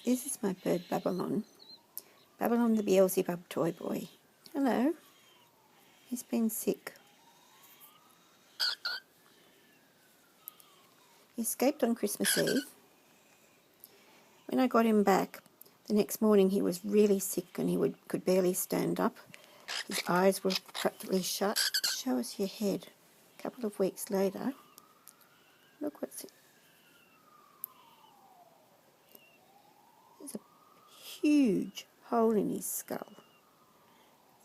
This is my bird Babylon. Babylon the Beelzebub toy boy. Hello. He's been sick. He escaped on Christmas Eve. When I got him back, the next morning he was really sick and he could barely stand up. His eyes were practically shut. Show us your head. A couple of weeks later, look what's it. There's a huge hole in his skull.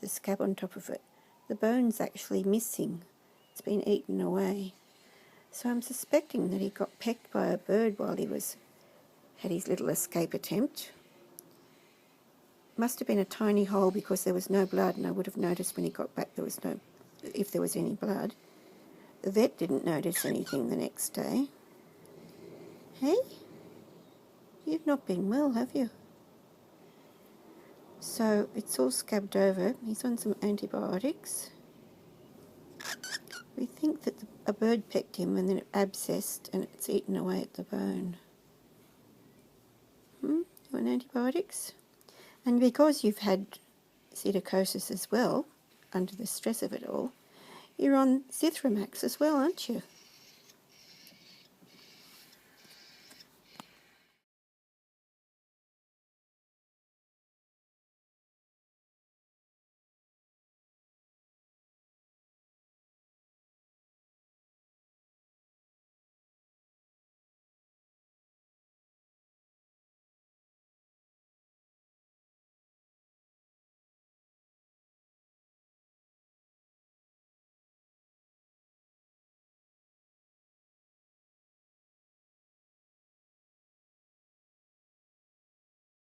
The scab on top of it. The bone's actually missing. It's been eaten away. So I'm suspecting that he got pecked by a bird while he had his little escape attempt. Must have been a tiny hole because there was no blood, and I would have noticed when he got back if there was any blood. The vet didn't notice anything the next day. Hey? You've not been well, have you? So it's all scabbed over. He's on some antibiotics. We think that a bird pecked him and then it abscessed and it's eaten away at the bone. You want antibiotics? And because you've had psittacosis as well, under the stress of it all, you're on Zithromax as well, aren't you?